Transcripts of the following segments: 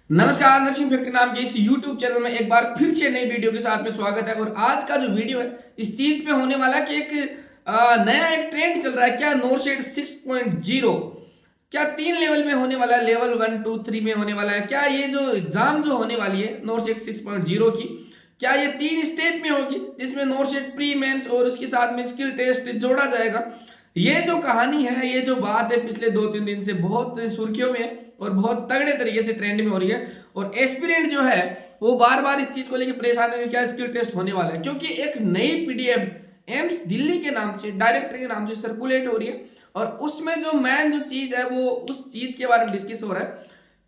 नमस्कार, nursing factory नाम के इस YouTube चैनल में एक बार फिर से नई वीडियो के साथ में स्वागत है। और आज का जो वीडियो है इस चीज पे होने वाला है कि एक नया एक ट्रेंड चल रहा है। क्या नोरशेड 6.0 क्या 3 लेवल में होने वाला है, लेवल 1, 2, 3 में होने वाला है। क्या ये जो एग्जाम जो होने वाली है नोरशेड 6.0 की, क्या ये 3 स्टेप में होगी, जिसमें नोरशेड प्री मेंस और उसके साथ में स्किल टेस्ट जोड़ा जाएगा। ये जो कहानी है, ये जो बात है, पिछले 2-3 दिन से बहुत सुर्खियों में है और बहुत तगड़े तरीके से ट्रेंड में हो रही है। और एस्पिरेंट जो है वो बार बार इस चीज को लेकर परेशान है, क्या स्किल टेस्ट होने वाला है, क्योंकि एक नई पीडीएफ एम्स दिल्ली के नाम से, डायरेक्टर के नाम से सर्कुलेट हो रही है। और उसमें जो मेन जो चीज है वो उस चीज के बारे में डिस्कस हो रहा है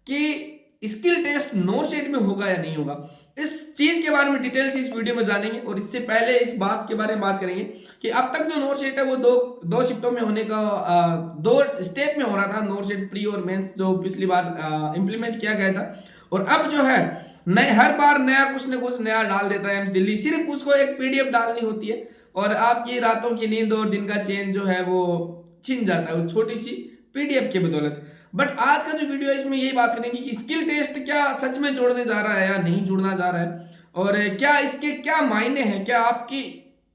कि स्किल टेस्ट नोरशेड में होगा या नहीं होगा। इस चीज के बारे में डिटेल से इस वीडियो में जानेंगे। और इससे पहले इस बात के बारे में बात करेंगे कि अब तक जो नोरशेड है वो दो शिफ्टों में होने का, 2 स्टेप में हो रहा था नोरशेड प्री और मेंस, जो पिछली बार इंप्लीमेंट किया गया था। और अब जो है नए हर बार नया कुछ न कुछ नया डाल देता है एम्स दिल्ली। सिर्फ उसको एक पीडीएफ डालनी होती है और आपकी रातों की नींद और दिन का चैन जो है वो छिन जाता है उस छोटी सी पीडीएफ की बदौलत। बट आज का जो वीडियो है इसमें यही बात करेंगे कि स्किल टेस्ट क्या सच में जोड़ने जा रहा है या नहीं जुड़ना जा रहा है, और क्या इसके क्या मायने हैं, क्या आपकी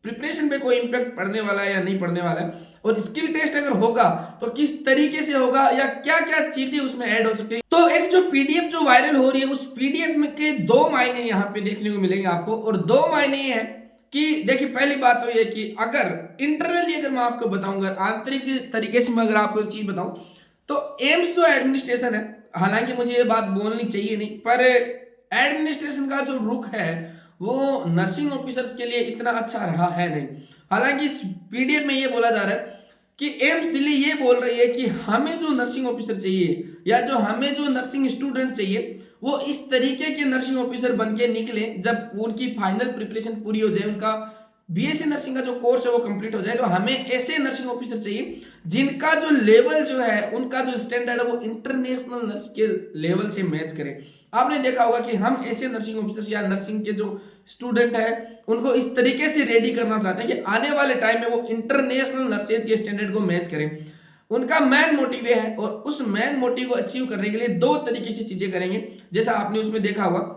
प्रिपरेशन पे कोई इंपैक्ट पड़ने वाला है या नहीं पड़ने वाला है, और स्किल टेस्ट अगर होगा तो किस तरीके से होगा या क्या क्या चीजें उसमें ऐड हो सकती है। तो एक जो पीडीएफ जो वायरल हो रही है उस पीडीएफ में के 2 मायने यहाँ पे देखने को मिलेंगे आपको। और 2 मायने ये है कि देखिए, पहली बात तो ये कि अगर इंटरनली अगर मैं आपको बताऊंगा, आंतरिक तरीके से मैं अगर आपको एक चीज बताऊं, तो एम्स जो एडमिनिस्ट्रेशन है, हालांकि मुझे ये बात बोलनी चाहिए नहीं, पर एडमिनिस्ट्रेशन का जो रुख है वो नर्सिंग ऑफिसर्स के लिए इतना अच्छा रहा है नहीं। हालांकि इस पीडीएफ में ये बोला जा रहा है कि एम्स दिल्ली ये बोल रही है कि हमें जो नर्सिंग ऑफिसर चाहिए या जो हमें जो नर्सिंग स्टूडेंट चाहिए वो इस तरीके के नर्सिंग ऑफिसर बन के निकले जब उनकी फाइनल प्रिपरेशन पूरी हो जाए, उनका बीएससी नर्सिंग का जो कोर्स है वो कंप्लीट हो जाए। तो हमें ऐसे नर्सिंग ऑफिसर चाहिए जिनका जो लेवल जो है, उनका जो स्टैंडर्ड है वो इंटरनेशनल नर्स के लेवल से मैच करे। आपने देखा होगा कि हम ऐसे नर्सिंग ऑफिसर्स या नर्सिंग के जो स्टूडेंट है उनको इस तरीके से रेडी करना चाहते हैं कि आने वाले टाइम में वो इंटरनेशनल नर्सेज के स्टैंडर्ड को मैच करें। उनका मेन मोटिव है और उस मेन मोटिव को अचीव करने के लिए 2 तरीके से चीजें करेंगे। जैसा आपने उसमें देखा होगा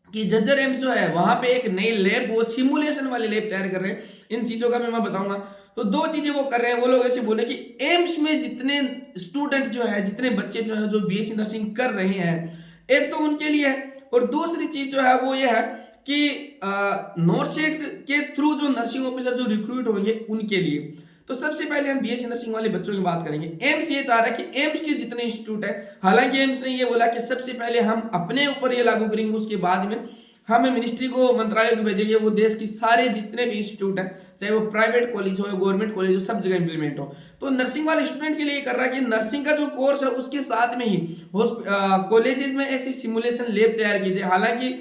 कि झज्जर एम्स जो है वहां पे एक नई लैब, वो सिमुलेशन वाली लैब तैयार कर रहे हैं। इन चीजों का मैं बताऊंगा। तो 2 चीजें वो कर रहे हैं। वो लोग ऐसे बोले कि एम्स में जितने स्टूडेंट जो है, जितने बच्चे जो है जो बीएससी नर्सिंग कर रहे हैं, एक तो उनके लिए है, और दूसरी चीज जो है वो ये है कि नोरशेड के थ्रू जो नर्सिंग ऑफिसर जो रिक्रूट होंगे उनके लिए। तो सबसे पहले हम बीएससी नर्सिंग वाले बच्चों की बात करेंगे। एम्स ये चाह रहा है कि एम्स के जितने इंस्टीट्यूट है, हालांकि एम्स ने ये बोला कि सबसे पहले हम अपने ऊपर ये लागू करेंगे, उसके बाद में हम मिनिस्ट्री को, मंत्रालय को भेजेंगे, वो देश की सारे जितने भी इंस्टीट्यूट है, चाहे वो प्राइवेट कॉलेज हो या गवर्नमेंट कॉलेज हो, सब जगह इंप्लीमेंट हो। तो नर्सिंग वाले स्टूडेंट के लिए कर रहा है कि नर्सिंग का जो कोर्स है उसके साथ में ही कॉलेजेस में ऐसी सिमुलेशन लैब तैयार कीजिए। हालांकि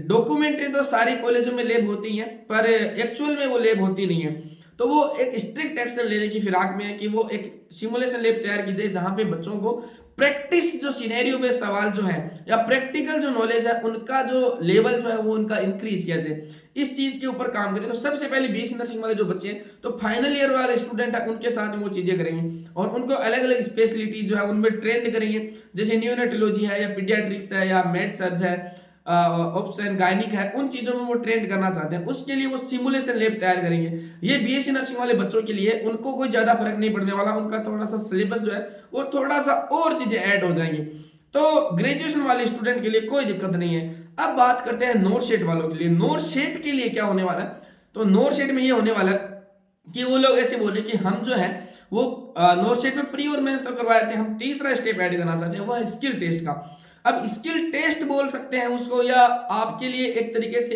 डॉक्यूमेंट्री तो सारी कॉलेजों में लैब होती है, पर एक्चुअल में वो लैब होती नहीं है। तो वो एक स्ट्रिक्ट एक्शन लेने की फिराक में है कि वो एक सिमुलेशन लैब तैयार की जाए जहां पे बच्चों को प्रैक्टिस जो सिनेरियो बेस्ड सवाल जो है या प्रैक्टिकल जो नॉलेज है उनका जो लेवल जो है वो उनका इंक्रीज किया जाए। इस चीज के ऊपर काम करें। तो सबसे पहले बीएससी नर्सिंग वाले जो बच्चे हैं, तो फाइनल ईयर वाले स्टूडेंट है, उनके साथ में वो चीजें करेंगे और उनको अलग अलग स्पेशलिटी जो है उनमें ट्रेंड करेंगे। जैसे न्यूनेटोलॉजी है या पीडियाट्रिक्स है या मेड सर्ज है, ऑप्शन गायनिक है, उन चीजों में वो ट्रेंड करना चाहते हैं। उसके लिए वो सिमुलेशन लैब तैयार करेंगे। ये बीएससी नर्सिंग वाले बच्चों के लिए, उनको कोई ज्यादा फर्क नहीं पड़ने वाला। उनका थोड़ा सा सिलेबस जो है वो थोड़ा सा और चीजें ऐड हो जाएंगी। तो ग्रेजुएशन वाले स्टूडेंट के लिए कोई दिक्कत नहीं है। अब बात करते हैं नोरशेड वालों के लिए। नोरशेड के लिए क्या होने वाला है? तो नोरशेड में ये होने वाला है कि वो लोग ऐसे बोले कि हम जो है वो नोरशेड में प्री और मेंस तो करवाए थे, हम तीसरा स्टेप ऐड करना चाहते हैं, वो है स्किल टेस्ट का। अब स्किल टेस्ट बोल सकते हैं उसको, या आपके लिए एक तरीके से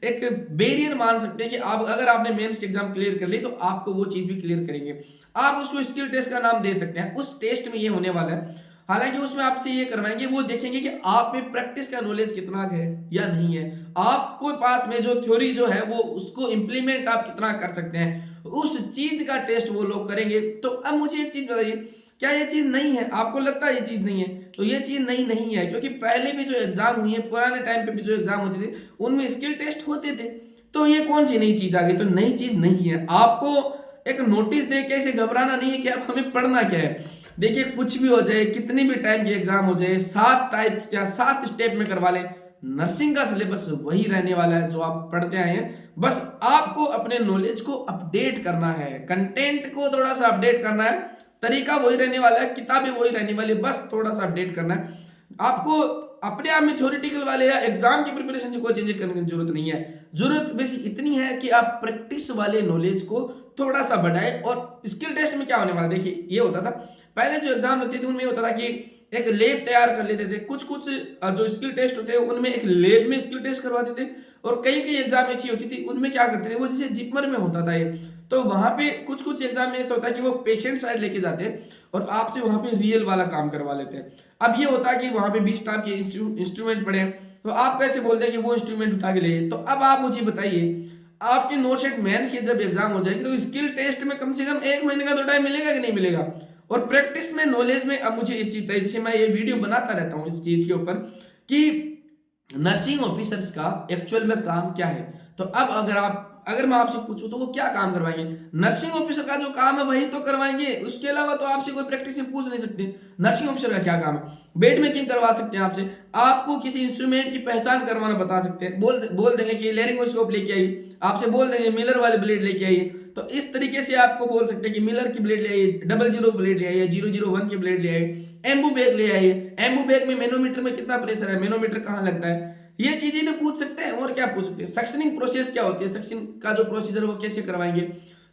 एक बैरियर मान सकते हैं कि आप, अगर आपने मेंस के एग्जाम क्लियर कर ली तो आपको वो चीज भी क्लियर करेंगे। आप उसको स्किल टेस्ट का नाम दे सकते हैं। उस टेस्ट में ये होने वाला है। हालांकि उसमें आपसे ये करवाएंगे, वो देखेंगे कि आप में प्रैक्टिस का नॉलेज कितना है या नहीं है, आपको पास में जो थ्योरी जो है वो उसको इंप्लीमेंट आप कितना कर सकते हैं, उस चीज का टेस्ट वो लोग करेंगे। तो अब मुझे एक चीज बताइए, क्या ये चीज नहीं है? आपको लगता है ये चीज नहीं है? तो ये चीज नहीं है, क्योंकि पहले भी जो एग्जाम हुई है, पुराने टाइम पे भी जो एग्जाम होते थे उनमें स्किल टेस्ट होते थे। तो ये कौन सी नई चीज आ गई? तो नई चीज नहीं है। आपको एक नोटिस दे के इसे घबराना नहीं है कि अब हमें पढ़ना क्या है। देखिए कुछ भी हो जाए, कितनी भी टाइप की एग्जाम हो जाए, 7 टाइप या 7 स्टेप में करवा लें, नर्सिंग का सिलेबस वही रहने वाला है जो आप पढ़ते आए हैं। बस आपको अपने नॉलेज को अपडेट करना है, कंटेंट को थोड़ा सा अपडेट करना है, तरीका वही रहने वाला है, किताबें वही रहने वाली है, बस थोड़ा सा अपडेट करना है। आपको अपने आप में थ्योरेटिकल वाले या एग्जाम की प्रिपरेशन से कोई चेंज करने की जरूरत नहीं है। जरूरत बस इतनी है कि आप प्रैक्टिस वाले नॉलेज को थोड़ा सा बढ़ाएं। और स्किल टेस्ट में क्या होने वाला, देखिए ये होता था पहले जो एग्जाम होती थी उनमें होता था कि एक लैब तैयार कर लेते थे, कुछ कुछ जो स्किल टेस्ट होते हैं उनमें एक लैब में स्किल टेस्ट करवाते थे, और कई कई एग्जाम ऐसी होती थी उनमें क्या करते थे वो जैसे जिपमर में होता था ये, तो वहां पे कुछ कुछ एग्जाम में ऐसा होता है कि वो पेशेंट साइड लेके जाते हैं और आपसे वहां पे रियल वाला काम करवा लेते हैं। अब ये होता है कि वहां पे 20 टाइप के इंस्ट्रूमेंट पड़े हैं, तो आप कैसे बोलते हैं कि वो इंस्ट्रूमेंट उठा के ले। तो अब आप मुझे बताइए, आपके नोटशेट मेंस के जब एग्जाम हो जाएगी तो स्किल टेस्ट में कम से कम 1 महीने का तो टाइम मिलेगा कि नहीं मिलेगा। और प्रैक्टिस में नॉलेज में अब मुझे ये चीज चाहिए, जैसे मैं ये वीडियो बनाता रहता हूँ इस चीज के ऊपर कि नर्सिंग ऑफिसर्स का एक्चुअल में काम क्या है। तो अब अगर मैं आपसे पूछूं तो वो क्या काम करवाएंगे, नर्सिंग ऑफिसर का जो काम है वही तो करवाएंगे, उसके अलावा तो आपसे कोई प्रैक्टिस में पूछ नहीं सकते नर्सिंग ऑफिसर का क्या काम है। बेड मेकिंग करवा सकते हैं आपसे, आपको किसी इंस्ट्रूमेंट की पहचान करवाना बता सकते हैं, बोल देंगे कि लेरिंगोस्कोप लेके आइए, आपसे बोल देंगे मिलर वाले ब्लेड लेके आइए, तो इस तरीके से आपको बोल सकते हैं कि मिलर की ब्लेड ले आइए, 00 ब्लेड ले आइए, 001 की ब्लेड ले आइए, एम्बू बैग ले आइए, एम्बू बैग में मैनोमीटर में कितना प्रेशर है, मैनोमीटर कहाँ लगता है, ये चीजें तो पूछ सकते हैं। और क्या पूछ सकते हैं, सक्शनिंग प्रोसेस क्या होती है, सक्शन का जो प्रोसीजर वो कैसे करवाएंगे,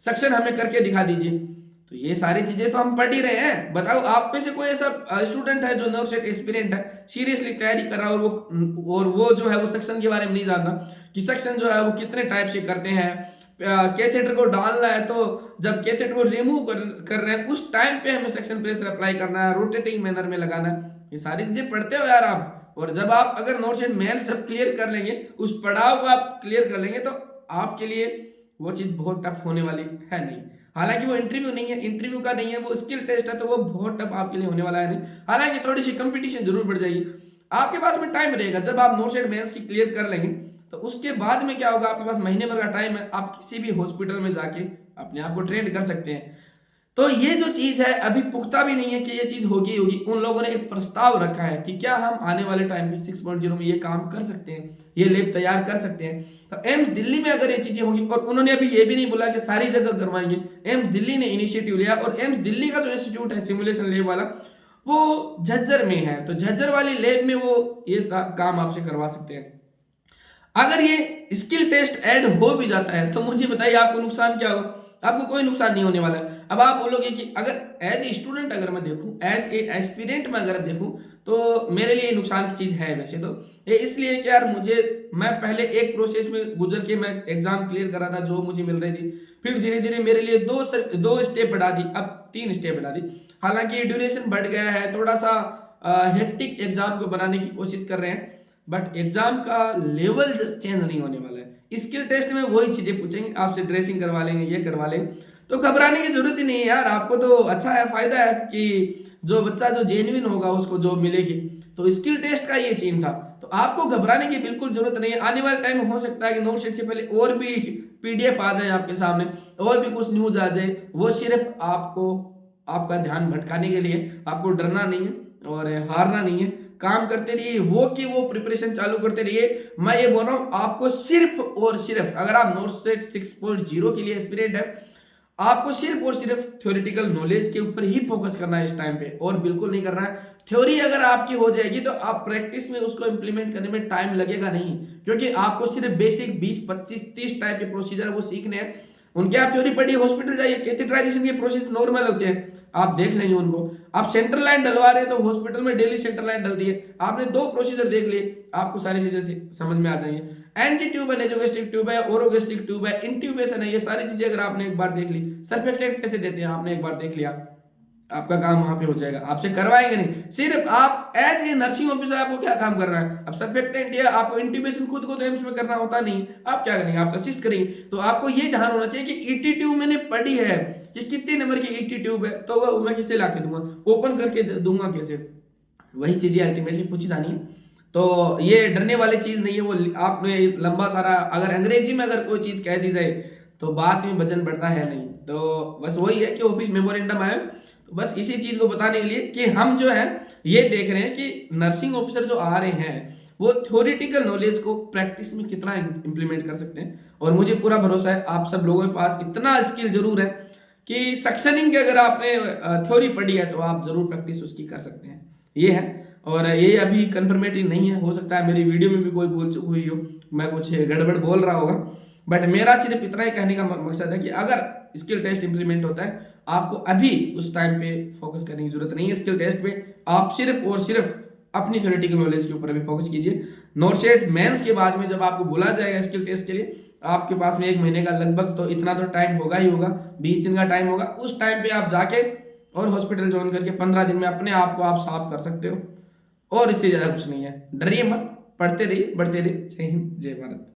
सक्शन हमें करके दिखा दीजिए। तो ये सारी चीजें तो हम पढ़ ही रहे हैं। बताओ आप में से कोई ऐसा स्टूडेंट है जो नर्सिंग एस्पिरेंट है, सीरियसली तैयारी कर रहा है और वो जो है वो सक्शन के बारे में नहीं जानता कि सक्शन जो है वो कितने टाइप से करते हैं, कैथेटर को डालना है तो जब कैथेटर को रिमूव कर रहे हैं उस टाइम पे हमें सक्शन प्रेशर अप्लाई करना है, रोटेटिंग मैनर में लगाना है, ये सारी चीजें पढ़ते हो यार आप। और जब आप अगर नोट्स एंड मेंस जब क्लियर कर लेंगे, उस पड़ाव को आप क्लियर कर लेंगे, तो आपके लिए वो चीज बहुत टफ होने वाली है नहीं। हालांकि वो इंटरव्यू नहीं है, इंटरव्यू का नहीं है, वो स्किल टेस्ट है, तो वो बहुत टफ आपके लिए होने वाला है नहीं। हालांकि थोड़ी सी कंपटीशन जरूर बढ़ जाएगी, आपके पास में टाइम रहेगा। जब आप नोट्स एंड मेंस की क्लियर कर लेंगे तो उसके बाद में क्या होगा, आपके पास महीने भर का टाइम है, आप किसी भी हॉस्पिटल में जाके अपने आप को ट्रेन कर सकते हैं। तो ये जो चीज है अभी पुख्ता भी नहीं है कि ये चीज होगी। उन लोगों ने एक प्रस्ताव रखा है कि क्या हम आने वाले टाइम में 6.0 में ये काम कर सकते हैं, ये लैब तैयार कर सकते हैं। तो एम्स दिल्ली में अगर ये चीजें होंगी, और उन्होंने अभी ये भी नहीं बोला कि सारी जगह करवाएंगे, एम्स दिल्ली ने इनिशिएटिव लिया, और एम्स दिल्ली का जो इंस्टीट्यूट है सिमुलेशन लैब वाला वो झज्जर में है, तो झज्जर वाली लैब में वो ये काम आपसे करवा सकते हैं। अगर ये स्किल टेस्ट ऐड हो भी जाता है तो मुझे बताइए आपको नुकसान क्या होगा, आपको कोई नुकसान नहीं होने वाला है। अब आप बोलोगे कि अगर एज ए स्टूडेंट अगर मैं देखूं, एज ए एस्पिरेंट में अगर देखूं, तो मेरे लिए नुकसान की चीज है वैसे तो ये इसलिए कि यार मैं पहले एक प्रोसेस में गुजर के मैं एग्जाम क्लियर कर रहा था जो मुझे मिल रही थी, फिर धीरे धीरे मेरे लिए दो स्टेप बढ़ा दी, अब 3 स्टेप बढ़ा दी। हालांकि ड्यूरेशन बढ़ गया है, थोड़ा सा हेक्टिक एग्जाम को बनाने की कोशिश कर रहे हैं, बट एग्जाम का लेवल चेंज नहीं होने वाला है। स्किल टेस्ट में वही चीजें पूछेंगे आपसे, ड्रेसिंग करवा लेंगे, ये करवा लेंगे, तो घबराने की जरूरत ही नहीं है यार। आपको तो अच्छा है, फायदा है कि जो बच्चा जो जेन्युइन होगा उसको जॉब मिलेगी। तो स्किल टेस्ट का ये सीन था, तो आपको घबराने की बिल्कुल जरूरत नहीं है। आने वाले टाइम में हो सकता है कि नोटशीट से पहले और भी पीडीएफ आ जाए आपके सामने, और भी कुछ न्यूज आ जाए, वो सिर्फ आपका ध्यान भटकाने के लिए। आपको डरना नहीं है और हारना नहीं है, काम करते रहिए, वो प्रिपरेशन चालू करते रहिए। मैं ये बोल रहा हूं आपको सिर्फ और सिर्फ, अगर आप नोटसेट 6.0 के लिए एस्पिरेंट है, आपको सिर्फ और सिर्फ थ्योरेटिकल नॉलेज के ऊपर ही फोकस करना है इस टाइम पे, और बिल्कुल नहीं करना है। थ्योरी अगर आपकी हो जाएगी तो आप प्रैक्टिस में उसको इंप्लीमेंट करने में टाइम लगेगा नहीं, क्योंकि आपको सिर्फ बेसिक 20, 25, 30 टाइप के प्रोसीजर वो सीखने हैं। उनके आप थ्योरी पढ़िए, हॉस्पिटल जाइए, कैथेटराइजेशन के प्रोसेस नॉर्मल होते हैं, आप देख लेंगे उनको। आप सेंट्रल लाइन डलवा रहे हैं तो हॉस्पिटल में डेली सेंट्रल लाइन डलती है, आपने 2 प्रोसीजर देख लिए, आपको सारी चीजें समझ में आ जाएंगी। एनजी ट्यूब है, नेजोगैस्ट्रिक ट्यूब है, ओरोगैस्ट्रिक ट्यूब है, इंट्यूबेशन है, ये सारी चीजें अगर आपने एक बार देख ली, सर्फेक्टेंट कैसे देते हैं आपने एक बार देख लिया, आपका काम वहां पे हो जाएगा। आपसे करवाएंगे नहीं, सिर्फ आप एज ए नर्सिंग ऑफिसर आपको क्या काम करना है। अब सर्फेक्टेंट या आपको इंट्यूबेशन खुद को तो एम्स में करना होता नहीं, आप क्या करेंगे, आप असिस्ट करेंगे। तो आपको ये ध्यान होना चाहिए कि ईटी ट्यूब मैंने पढ़ी है कि कितने नंबर की ईटी ट्यूब है, तो वो मैं किसे ला के दूंगा, ओपन करके दूंगा कैसे, वही चीजें अल्टीमेटली पूछी जानी है। तो ये डरने वाली चीज नहीं है। वो आपने लंबा सारा अगर अंग्रेजी में अगर कोई चीज कह दी जाए तो बात में वजन बढ़ता है नहीं। तो बस वही है कि ऑफिस मेमोरेंडम आए, तो बस इसी चीज को बताने के लिए कि हम जो है ये देख रहे हैं कि नर्सिंग ऑफिसर जो आ रहे हैं वो थ्योरेटिकल नॉलेज को प्रैक्टिस में कितना इंप्लीमेंट कर सकते हैं। और मुझे पूरा भरोसा है आप सब लोगों के पास इतना स्किल जरूर है कि सक्शनिंग की अगर आपने थ्योरी पढ़ी है तो आप जरूर प्रैक्टिस उसकी कर सकते हैं। ये है, और ये अभी कंफर्मेटिव नहीं है, हो सकता है मेरी वीडियो में भी कोई भूल चूक हुई हो, मैं कुछ गड़बड़ बोल रहा होगा, बट मेरा सिर्फ इतना ही कहने का मकसद है कि अगर स्किल टेस्ट इंप्लीमेंट होता है आपको अभी उस टाइम पे फोकस करने की जरूरत नहीं है स्किल टेस्ट पे, आप सिर्फ और सिर्फ अपनी थ्योरेटिकल नॉलेज के ऊपर अभी फोकस कीजिए। नॉर्सेट मेंस के बाद में जब आपको बुला जाएगा स्किल टेस्ट के लिए, आपके पास में 1 महीने का लगभग तो इतना तो टाइम होगा ही होगा, 20 दिन का टाइम होगा, उस टाइम पे आप जाके और हॉस्पिटल ज्वाइन करके 15 दिन में अपने आप को आप साफ कर सकते हो, और इससे ज्यादा कुछ नहीं है। डरिए मत, पढ़ते रहिए, बढ़ते रहिए। जय हिंद, जय भारत।